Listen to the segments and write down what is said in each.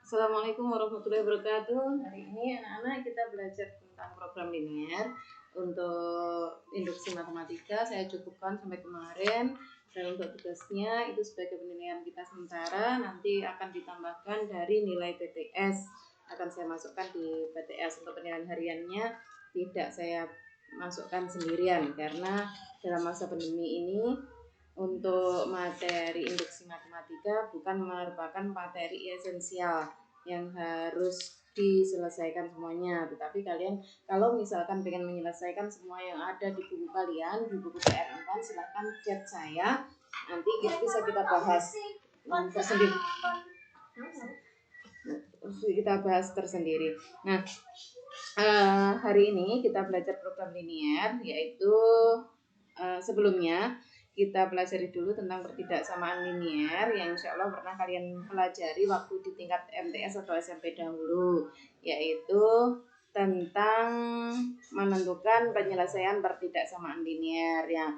Assalamualaikum warahmatullahi wabarakatuh. Hari ini anak-anak kita belajar tentang program linier. Untuk induksi matematika saya cukupkan sampai kemarin. Dan untuk tugasnya itu sebagai penilaian kita sementara, nanti akan ditambahkan dari nilai PTS. Akan saya masukkan di PTS. Untuk penilaian hariannya tidak saya masukkan sendirian karena dalam masa pandemi ini untuk materi induksi matematika bukan merupakan materi esensial yang harus diselesaikan semuanya, tetapi kalian kalau misalkan pengen menyelesaikan semua yang ada di buku kalian, di buku PR4, silahkan chat saya, nanti bisa kita bahas tersendiri. Kita bahas tersendiri. Nah, hari ini kita belajar program linier, yaitu sebelumnya kita pelajari dulu tentang pertidaksamaan linier yang insya Allah pernah kalian pelajari waktu di tingkat MTS atau SMP dahulu, yaitu tentang menentukan penyelesaian pertidaksamaan linier ya.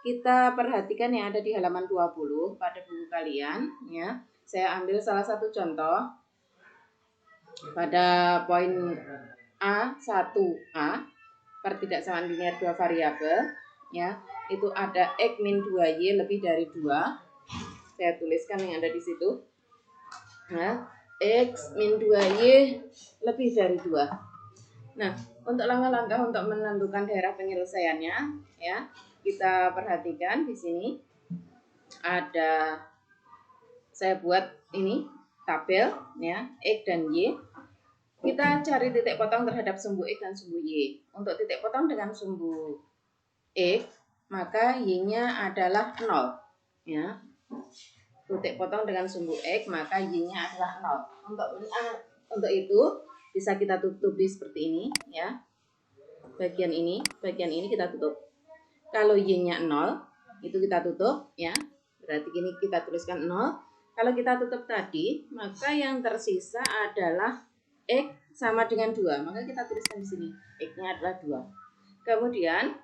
Kita perhatikan yang ada di halaman 20 pada buku kalian ya. Saya ambil salah satu contoh pada poin A1A, pertidaksamaan linier dua variabel ya, itu ada X min 2Y lebih dari 2. Saya tuliskan yang ada di situ. Nah, X min 2Y lebih dari 2. Nah, untuk langkah-langkah untuk menentukan daerah penyelesaiannya ya, kita perhatikan di sini ada, saya buat ini tabel ya, X dan Y. Kita cari titik potong terhadap sumbu X dan sumbu Y. Untuk titik potong dengan sumbu X, maka Y-nya adalah 0 ya. Titik potong dengan sumbu X, maka Y-nya adalah 0. Untuk itu bisa kita tutupi seperti ini ya. Bagian ini kita tutup. Kalau Y-nya 0, itu kita tutup ya. Berarti ini kita tuliskan 0. Kalau kita tutup tadi, maka yang tersisa adalah X sama dengan 2. Maka kita tuliskan di sini X-nya adalah 2. Kemudian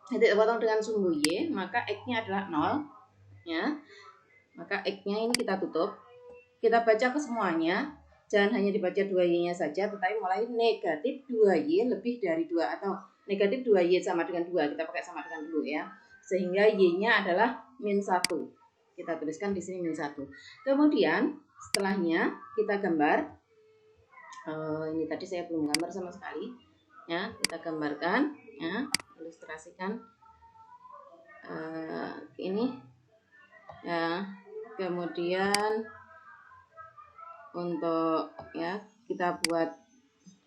titik potong dengan sumbu Y, maka X-nya adalah 0 ya. Maka X-nya ini kita tutup. Kita baca ke semuanya. Jangan hanya dibaca 2Y-nya saja, tetapi mulai negatif 2Y lebih dari 2 atau negatif 2Y sama dengan 2. Kita pakai sama dengan dulu ya. Sehingga Y-nya adalah min 1. Kita tuliskan di sini min 1. Kemudian setelahnya kita gambar. Ini tadi saya belum gambar sama sekali. Ya, kita gambarkan ya, ilustrasikan ini ya. Kemudian untuk ya, kita buat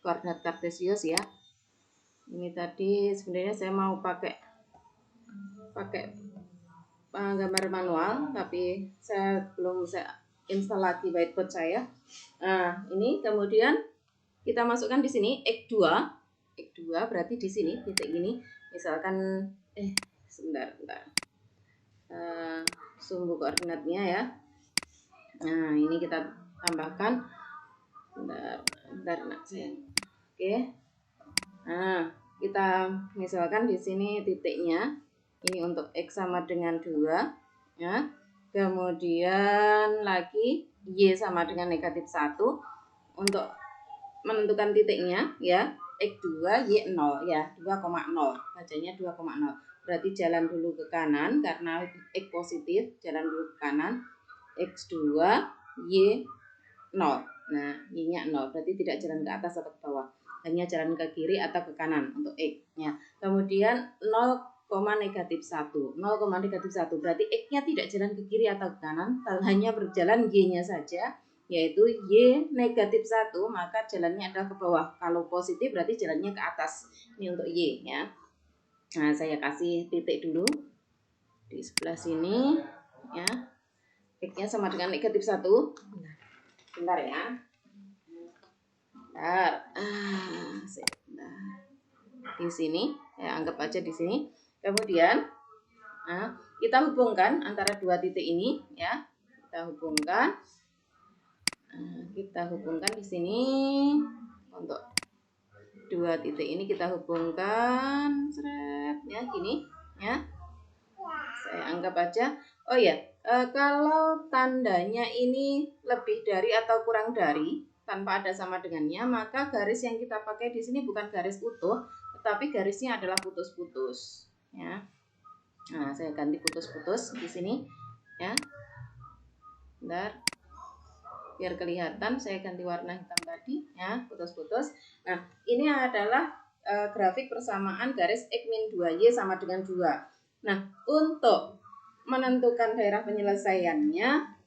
koordinat kartesius ya. Ini tadi sebenarnya saya mau pakai gambar manual, tapi saya belum install lagi whiteboard saya. Nah, ini kemudian kita masukkan di sini X2 berarti di sini titik ini misalkan sebentar sumbu koordinatnya ya. Nah, ini kita tambahkan bentar nak saya. Oke. Nah, kita misalkan di sini titiknya ini untuk X sama dengan 2 ya. Kemudian lagi Y sama dengan negatif 1. Untuk menentukan titiknya ya, X2 Y 0 ya, 2,0. Bacanya 2,0. Berarti jalan dulu ke kanan karena X positif, jalan dulu ke kanan. X2 Y 0. Nah, Y-nya 0, berarti tidak jalan ke atas atau ke bawah, hanya jalan ke kiri atau ke kanan untuk X-nya. Kemudian 0, negatif 1. 0, negatif 1 berarti X-nya tidak jalan ke kiri atau ke kanan, hanya berjalan Y-nya saja, yaitu Y negatif 1, maka jalannya adalah ke bawah. Kalau positif berarti jalannya ke atas. Ini untuk Y ya. Nah, saya kasih titik dulu di sebelah sini ya. X-nya sama dengan negatif 1. Bentar ya. Bentar. Di sini, ya anggap aja di sini. Kemudian, kita hubungkan antara dua titik ini ya. Kita hubungkan di sini untuk dua titik ini kita hubungkan, seret ya, gini ya. Saya anggap aja. Oh ya, Kalau tandanya ini lebih dari atau kurang dari tanpa ada sama dengannya, maka garis yang kita pakai di sini bukan garis utuh, tetapi garisnya adalah putus-putus, ya. Nah, saya ganti putus-putus di sini, ya. Bentar, biar kelihatan, saya ganti warna hitam tadi, ya, putus-putus. Nah, ini adalah grafik persamaan garis X min 2Y sama dengan 2. Nah, untuk menentukan daerah penyelesaiannya,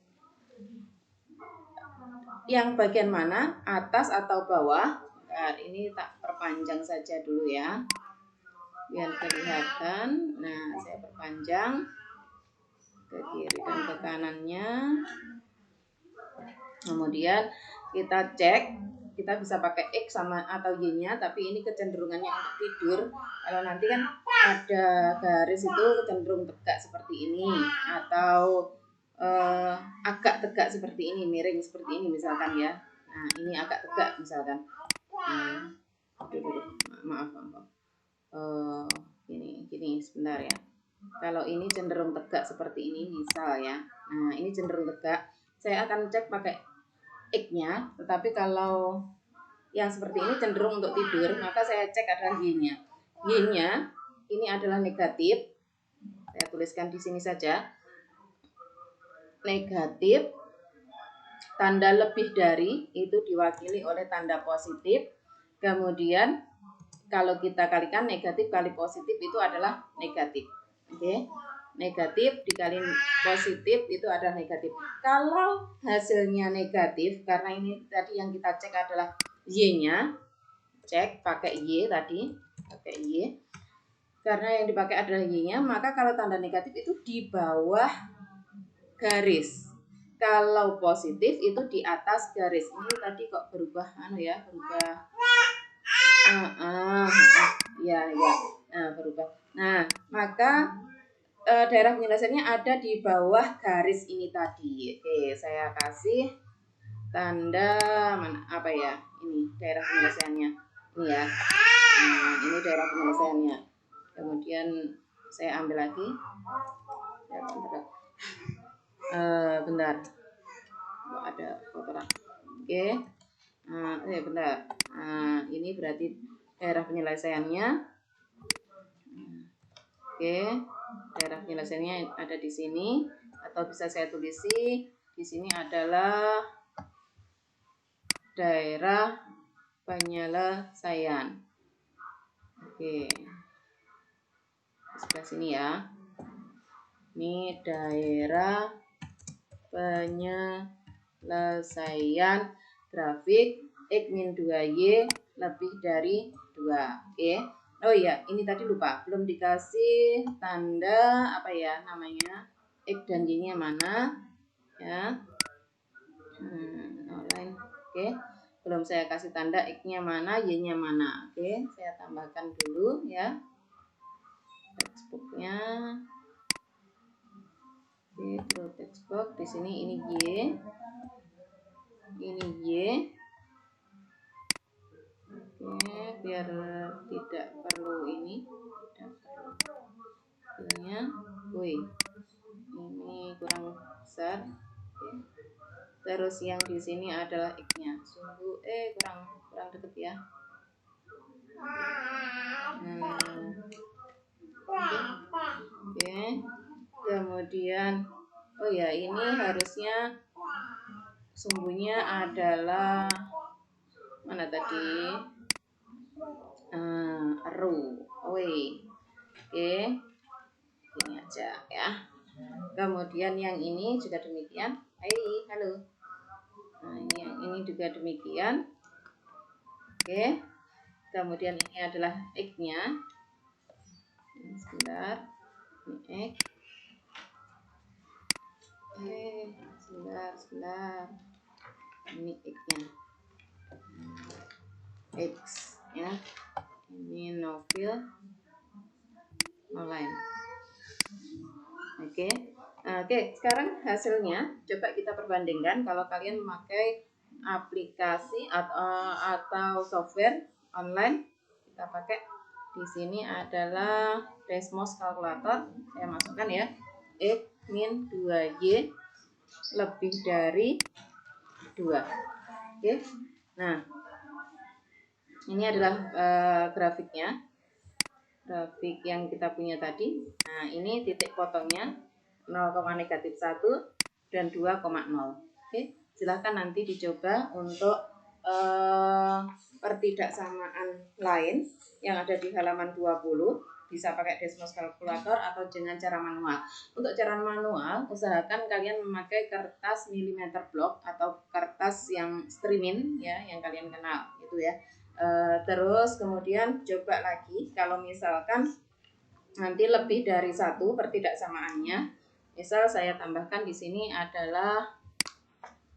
yang bagian mana, atas atau bawah. Nah, ini tak perpanjang saja dulu ya, biar kelihatan. Nah, saya perpanjang ke kiri dan ke kanannya. Kemudian kita cek, kita bisa pakai X sama atau Y-nya, tapi ini kecenderungannya untuk tidur. Kalau nanti kan ada garis itu cenderung tegak seperti ini, atau agak tegak seperti ini, miring seperti ini misalkan ya. Nah, ini agak tegak misalkan. Maaf. Gini sebentar ya. Kalau ini cenderung tegak seperti ini misal ya. Nah, ini cenderung tegak. Saya akan cek pakai X-nya, tetapi kalau yang seperti ini cenderung untuk tidur, maka saya cek adalah Y-nya. Y-nya ini adalah negatif. Saya tuliskan di sini saja. Negatif, tanda lebih dari itu diwakili oleh tanda positif. Kemudian kalau kita kalikan negatif kali positif itu adalah negatif. Oke. Negatif dikali positif itu adalah negatif. Kalau hasilnya negatif, karena ini tadi yang kita cek adalah Y-nya, cek pakai Y tadi, pakai Y. Karena yang dipakai adalah Y-nya, maka kalau tanda negatif itu di bawah garis. Kalau positif itu di atas garis. Ini tadi kok berubah berubah. Berubah. Nah, maka daerah penyelesaiannya ada di bawah garis ini tadi. Oke, saya kasih tanda mana ya? Ini daerah penyelesaiannya. Ini ya. Nah, ini daerah penyelesaiannya. Kemudian saya ambil lagi. Bentar. Ada kotoran. Oke. Bentar. Ini berarti daerah penyelesaiannya. Oke. Daerah penyelesaiannya ada di sini, atau bisa saya tulisi di sini adalah daerah penyelesaian. Oke. Di sebelah sini ya. Ini daerah penyelesaian grafik X min 2Y lebih dari 2. Oke. Oh iya, ini tadi lupa, belum dikasih tanda namanya X dan Y-nya mana ya. Online. Oke. Belum saya kasih tanda X-nya mana, Y-nya mana. Oke, saya tambahkan dulu ya. Textbook-nya. Oke, pro textbook di sini ini Y. Ini Y. Oke, biar tidak perlu ini, ini kurang besar. Oke. Terus yang di sini adalah X-nya. Sungguh kurang deket ya. Oke. Kemudian ini harusnya sumbunya adalah mana tadi? Oke, ini aja ya. Kemudian yang ini juga demikian. Halo. Nah, ini juga demikian. Oke. Kemudian ini adalah X-nya. Sebentar. Ini X. Sebentar. Ini X-nya. X ya. Ini novel online. Oke, sekarang hasilnya coba kita perbandingkan. Kalau kalian memakai aplikasi atau software online, kita pakai di sini adalah Desmos Calculator. Saya masukkan ya, X min 2Y lebih dari 2. Oke. Nah, ini adalah grafiknya. Grafik yang kita punya tadi. Nah, ini titik potongnya 0,-1 dan 2,0. Oke, silahkan nanti dicoba untuk pertidaksamaan lain yang ada di halaman 20. Bisa pakai Desmos kalkulator atau dengan cara manual. Untuk cara manual, usahakan kalian memakai kertas milimeter block atau kertas yang streaming ya, yang kalian kenal itu ya. Terus kemudian coba lagi kalau misalkan nanti lebih dari 1 pertidaksamaannya. Misal saya tambahkan di sini adalah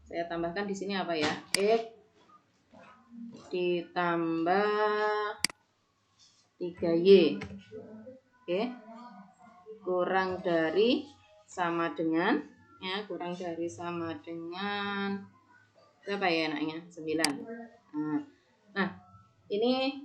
apa ya? X ditambah 3Y. Oke. Kurang dari sama dengan ya, kurang dari sama dengan berapa ya enaknya? 9. Nah, ini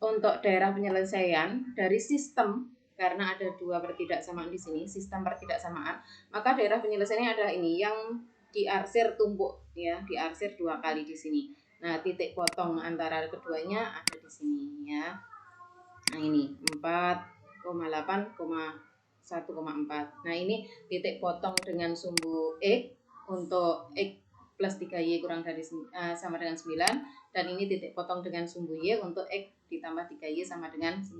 untuk daerah penyelesaian dari sistem, karena ada 2 pertidaksamaan di sini, sistem pertidaksamaan, maka daerah penyelesaiannya adalah ini yang diarsir tumpuk ya, diarsir 2 kali di sini. Nah, titik potong antara keduanya ada di sini ya. Nah, ini 4,8, 1,4. Nah, ini titik potong dengan sumbu X untuk X plus 3Y kurang dari sama dengan 9, dan ini titik potong dengan sumbu Y untuk X ditambah 3Y sama dengan 9.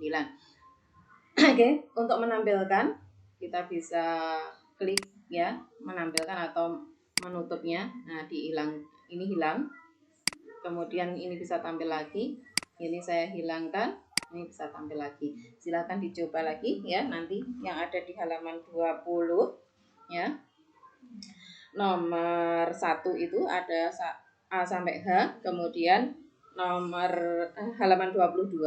Oke, untuk menampilkan kita bisa klik ya, menampilkan atau menutupnya. Nah, ini hilang. Kemudian ini bisa tampil lagi. Ini saya hilangkan. Ini bisa tampil lagi. Silakan dicoba lagi ya nanti yang ada di halaman 20 ya. Nomor 1 itu ada A sampai H, kemudian nomor halaman 22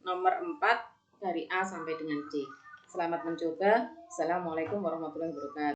nomor 4 dari A sampai dengan C. Selamat mencoba. Assalamualaikum warahmatullahi wabarakatuh.